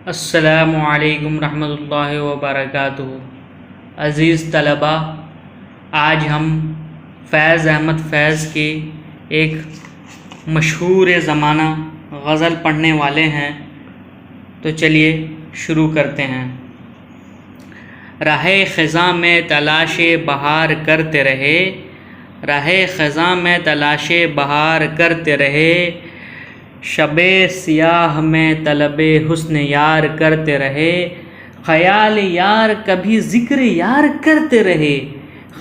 अस्सलामुअलैकुम रहमतुल्लाहि व बरकातुहू। अज़ीज़ तलबा, आज हम फैज़ अहमद फैज़ के एक मशहूर ज़माना गज़ल पढ़ने वाले हैं। तो चलिए शुरू करते हैं। राहे ख़ज़ां में तलाशे बहार करते रहे, राहे ख़ज़ां में तलाशे बहार करते रहे, शबे सियाह में तलबे हुस्न यार करते रहे, ख़याल यार कभी ज़िक्र यार करते रहे,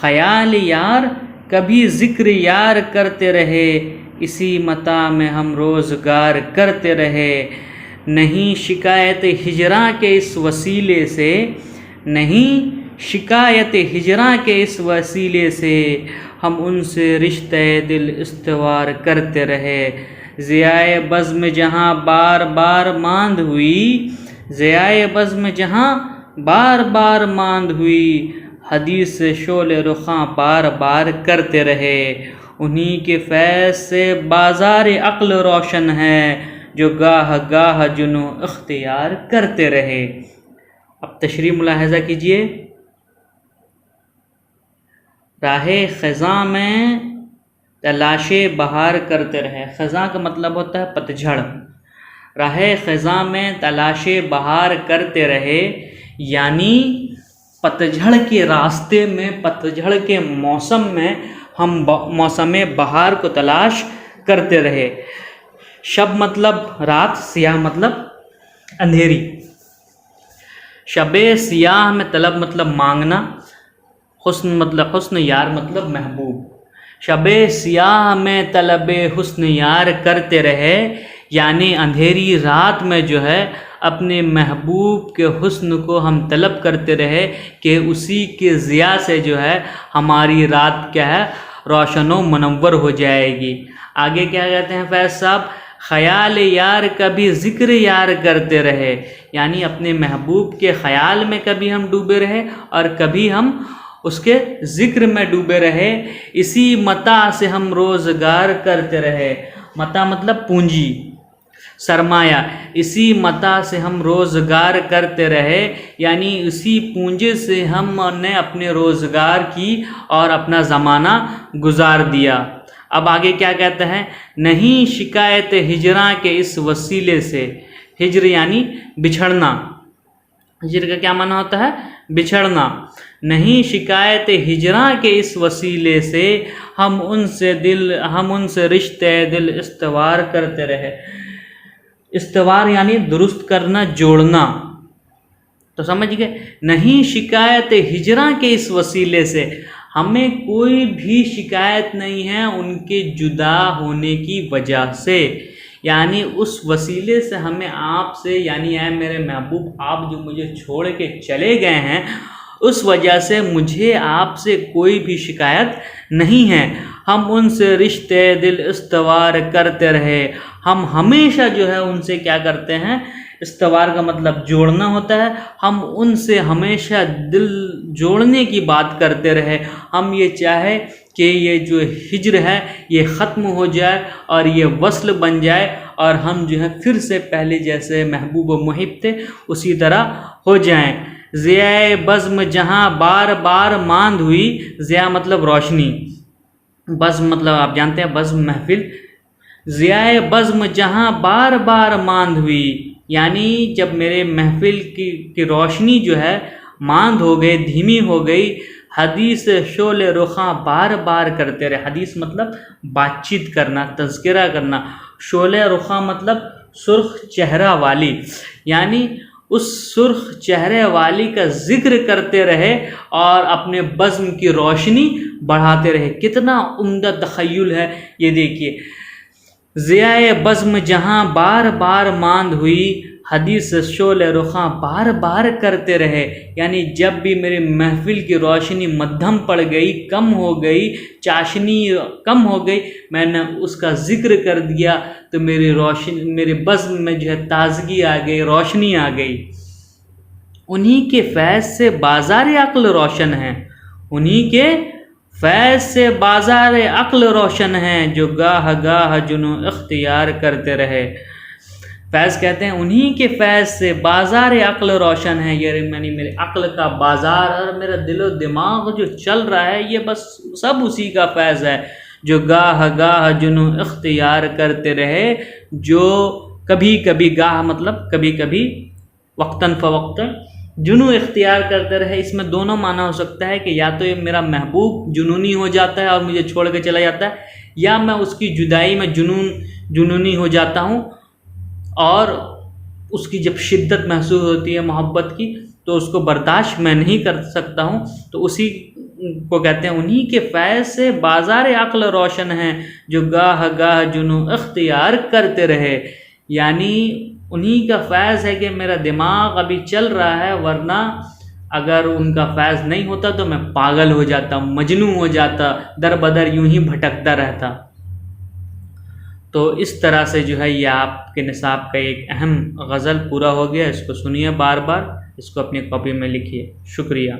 ख़याल यार कभी ज़िक्र यार करते रहे, इसी मता में हम रोज़गार करते रहे। नहीं शिकायत हिजरा के इस वसीले से, नहीं शिकायत हिजरा के इस वसीले से, हम उनसे रिश्ते दिल इस्तवार करते रहे। ज़ियाए बज़्म जहाँ बार बार मांद हुई, ज़ियाए बज़्म जहाँ बार बार मांद हुई, हदीस शोले रुखां बार बार करते रहे। उन्हीं के फैज़ से बाज़ार अक्ल रोशन है, जो गाह गाह जुनू इख्तियार करते रहे। अब तशरीह मुलाहज़ा कीजिए। राहे ख़ज़ां में तलाशे बहार करते रहे। ख़ज़ां का मतलब होता है पतझड़। राहे ख़ज़ां में तलाशे बहार करते रहे, यानी पतझड़ के रास्ते में, पतझड़ के मौसम में हम मौसम बहार को तलाश करते रहे। शब मतलब रात, सियाह मतलब अंधेरी। शबे सियाह में तलब मतलब मांगना, हुस्न मतलब हुस्न, यार मतलब महबूब। शबे सियाह में तलबे हुस्न यार करते रहे, यानी अंधेरी रात में जो है अपने महबूब के हुस्न को हम तलब करते रहे कि उसी के ज़िया से जो है हमारी रात क्या है, रोशन व मुनव्वर हो जाएगी। आगे क्या कहते हैं फैज़ साहब, ख़याल यार कभी ज़िक्र यार करते रहे, यानी अपने महबूब के ख़याल में कभी हम डूबे रहे और कभी हम उसके ज़िक्र में डूबे रहे। इसी मता से हम रोज़गार करते रहे। मता मतलब पूंजी, सरमाया। इसी मता से हम रोज़गार करते रहे, यानी इसी पूंजे से हमने अपने रोज़गार की और अपना ज़माना गुजार दिया। अब आगे क्या कहते हैं, नहीं शिकायत हिजरा के इस वसीले से। हिजर यानी बिछड़ना। हिजर का क्या माना होता है, बिछड़ना। नहीं शिकायत हिजरा के इस वसीले से, हम उनसे रिश्ते दिल इस्तवार करते रहे। इस्तवार यानी दुरुस्त करना, जोड़ना। तो समझ गए। नहीं शिकायत हिजरा के इस वसीले से, हमें कोई भी शिकायत नहीं है उनके जुदा होने की वजह से, यानी उस वसीले से हमें आपसे, यानी ऐ मेरे महबूब आप जो मुझे छोड़ के चले गए हैं, उस वजह से मुझे आपसे कोई भी शिकायत नहीं है। हम उनसे रिश्ते दिल इस्तवार करते रहे। हम हमेशा जो है उनसे क्या करते हैं, इस्तवार का मतलब जोड़ना होता है। हम उनसे हमेशा दिल जोड़ने की बात करते रहे। हम ये चाहे कि ये जो हिज्र है ये ख़त्म हो जाए और ये वस्ल बन जाए, और हम जो है फिर से पहले जैसे महबूब व मुहिब थे उसी तरह हो जाएं। ज़ियाए बज़्म जहाँ बार बार मांद हुई। ज़िया मतलब रोशनी, बज़्म मतलब आप जानते हैं बज़्म महफिल। ज़ियाए बज़्म जहाँ बार बार मांद हुई, यानी जब मेरे महफिल की रोशनी जो है मांद हो गई, धीमी हो गई। हदीस शोले रुखां बार बार करते रहे। हदीस मतलब बातचीत करना, तज़किरा करना। शोले रुखां मतलब सुर्ख चेहरा वाली, यानी उस सुर्ख चेहरे वाली का ज़िक्र करते रहे और अपने बज़्म की रोशनी बढ़ाते रहे। कितना उम्दा तख़य्युल है ये देखिए। ज़ियाए बज़्म जहाँ बार बार मांद हुई, हदीस शोले रुखां बार बार करते रहे, यानी जब भी मेरे महफिल की रोशनी मध्यम पड़ गई, कम हो गई, चाशनी कम हो गई, मैंने उसका ज़िक्र कर दिया तो मेरी रोशनी, मेरे बज़्म में जो है ताज़गी आ गई, रोशनी आ गई। उन्हीं के फैज़ से बाज़ार अक्ल रोशन है। उन्हीं के फैज़ से बाज़ार अक्ल रोशन है, जो गाह गाह जुनू इख्तियार करते रहे। फैज़ कहते हैं उन्हीं के फैज़ से बाज़ार अक्ल रोशन है, ये यानी मेरे अक्ल का बाज़ार और मेरा दिलो दिमाग जो चल रहा है ये बस सब उसी का फैज़ है। जो गाह गाह जुनू इख्तियार करते रहे, जो कभी कभी, गाह मतलब कभी कभी, वक्तन फ़वक्तन, जुनू इख्तियार करते रहे। इसमें दोनों माना हो सकता है कि या तो ये मेरा महबूब जुनूनी हो जाता है और मुझे छोड़ के चला जाता है, या मैं उसकी जुदाई में जुनूनी हो जाता हूँ और उसकी जब शिद्दत महसूस होती है मोहब्बत की तो उसको बर्दाश्त मैं नहीं कर सकता हूँ। तो उसी को कहते हैं उन्हीं के फैज़ से बाज़ार अक्ल रोशन है, जो गाह गाह जुनू इख्तियार करते रहे। यानी उन्हीं का फैज़ है कि मेरा दिमाग अभी चल रहा है, वरना अगर उनका फैज़ नहीं होता तो मैं पागल हो जाता, मजनू हो जाता, दर बदर यूं ही भटकता रहता। तो इस तरह से जो है ये आपके निसाब का एक अहम गज़ल पूरा हो गया। इसको सुनिए बार बार, इसको अपनी कॉपी में लिखिए। शुक्रिया।